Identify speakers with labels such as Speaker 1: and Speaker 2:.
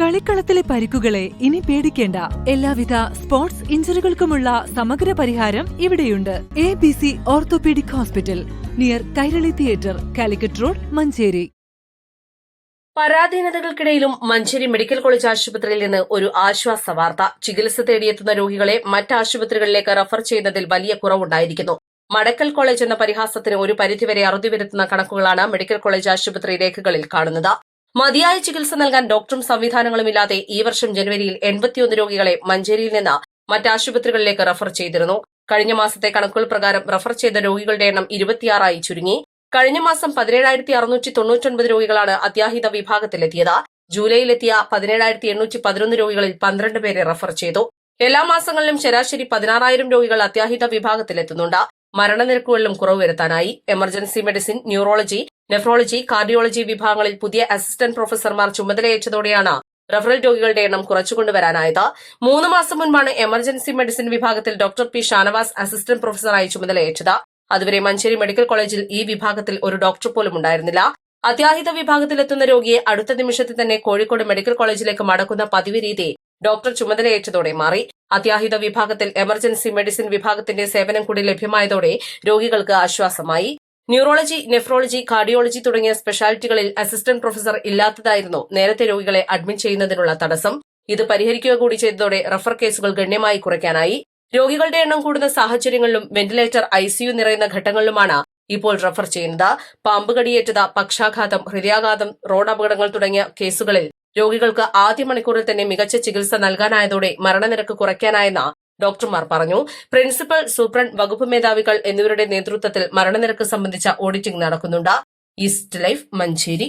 Speaker 1: കളിക്കളത്തിലെ പരിക്കുകളെ ഇനി പേടിക്കേണ്ട. എല്ലാവിധ സ്പോർട്സ് ഇഞ്ചുറികൾക്കുമുള്ള സമഗ്ര പരിഹാരം ഇവിടെയുണ്ട്. ABC orthopaedic hospital, near Kairali theatre, Calicut road, Manjeri.
Speaker 2: പരാധീനതകൾക്കിടയിലും മഞ്ചേരി മെഡിക്കൽ കോളേജ് ആശുപത്രിയിൽ നിന്ന് ഒരു ആശ്വാസ വാർത്ത. ചികിത്സ തേടിയെത്തുന്ന രോഗികളെ മറ്റ് ആശുപത്രികളിലേക്ക് റഫർ ചെയ്യുന്നതിൽ വലിയ കുറവുണ്ടായിരിക്കുന്നു. മെഡിക്കൽ കോളേജ് എന്ന പരിഹാസത്തിന് ഒരു പരിധിവരെ അറുതി വരുത്തുന്ന കണക്കുകളാണ് മെഡിക്കൽ കോളേജ് ആശുപത്രി രേഖകളിൽ കാണുന്നത്. മതിയായ ചികിത്സ നൽകാൻ ഡോക്ടറും സംവിധാനങ്ങളുമില്ലാതെ ഈ വർഷം ജനുവരിയിൽ 81 രോഗികളെ മഞ്ചേരിയിൽ നിന്ന് മറ്റ് ആശുപത്രികളിലേക്ക് റഫർ ചെയ്തിരുന്നു. കഴിഞ്ഞ മാസത്തെ കണക്കുകൾ പ്രകാരം റഫർ ചെയ്ത രോഗികളുടെ എണ്ണം 26 ചുരുങ്ങി. കഴിഞ്ഞ മാസം 17,699 രോഗികളാണ് അത്യാഹിത വിഭാഗത്തിലെത്തിയത്. ജൂലൈയിലെത്തിയ 17,811 രോഗികളിൽ 12 പേരെ റഫർ ചെയ്തു. എല്ലാ മാസങ്ങളിലും ശരാശരി 16,000 രോഗികൾ അത്യാഹിത വിഭാഗത്തിലെത്തുന്നുണ്ട്. മരണനിരക്കുകളിലും കുറവ് വരുത്താനായി emergency medicine, neurology, nephrology, cardiology വിഭാഗങ്ങളിൽ പുതിയ അസിസ്റ്റന്റ് പ്രൊഫസർമാർ ചുമതലയേറ്റതോടെയാണ് റഫറൽ രോഗികളുടെ എണ്ണം കുറച്ചുകൊണ്ടുവരാനായത്. 3 മാസം മുൻപാണ് എമർജൻസി മെഡിസിൻ വിഭാഗത്തിൽ ഡോക്ടർ പി ഷാനവാസ് അസിസ്റ്റന്റ് പ്രൊഫസറായി ചുമതലയേറ്റത്. അതുവരെ മഞ്ചേരി മെഡിക്കൽ കോളേജിൽ ഈ വിഭാഗത്തിൽ ഒരു ഡോക്ടർ പോലും ഉണ്ടായിരുന്നില്ല. അത്യാഹിത വിഭാഗത്തിലെത്തുന്ന രോഗിയെ അടുത്ത നിമിഷത്തിൽ തന്നെ കോഴിക്കോട് മെഡിക്കൽ കോളേജിലേക്ക് മടക്കുന്ന പതിവ് രീതി ഡോക്ടർ ചുമതലയേറ്റതോടെ മാറി. അത്യാഹിത വിഭാഗത്തിൽ എമർജൻസി മെഡിസിൻ വിഭാഗത്തിന്റെ സേവനം കൂടി ലഭ്യമായതോടെ രോഗികൾക്ക് ആശ്വാസമായി. ന്യൂറോളജി, നെഫ്രോളജി, കാർഡിയോളജി തുടങ്ങിയ സ്പെഷ്യാലിറ്റികളിൽ അസിസ്റ്റന്റ് പ്രൊഫസർ ഇല്ലാത്തതായിരുന്നു നേരത്തെ രോഗികളെ അഡ്മിറ്റ് ചെയ്യുന്നതിനുള്ള തടസ്സം. ഇത് പരിഹരിക്കുക കൂടി ചെയ്തതോടെ റഫർ കേസുകൾ ഗണ്യമായി കുറയ്ക്കാനായി. രോഗികളുടെ എണ്ണം കൂടുന്ന സാഹചര്യങ്ങളിലും വെന്റിലേറ്റർ, ICU നിറയുന്ന ഘട്ടങ്ങളിലുമാണ് ഇപ്പോൾ റഫർ ചെയ്യുന്നത്. പാമ്പ് കടിയേറ്റത്, പക്ഷാഘാതം, ഹൃദയാഘാതം, റോഡ് അപകടങ്ങൾ തുടങ്ങിയ കേസുകളിൽ രോഗികൾക്ക് ആദ്യ മണിക്കൂറിൽ തന്നെ മികച്ച ചികിത്സ നൽകാനായതോടെ മരണനിരക്ക് കുറയ്ക്കാനായെന്ന് ഡോക്ടർമാർ പറഞ്ഞു. പ്രിൻസിപ്പൽ, സൂപ്രണ്ട്, വകുപ്പ് മേധാവികൾ എന്നിവരുടെ നേതൃത്വത്തിൽ മരണനിരക്ക് സംബന്ധിച്ച ഓഡിറ്റിംഗ് നടക്കുന്നുണ്ട്. East life, Manjeri.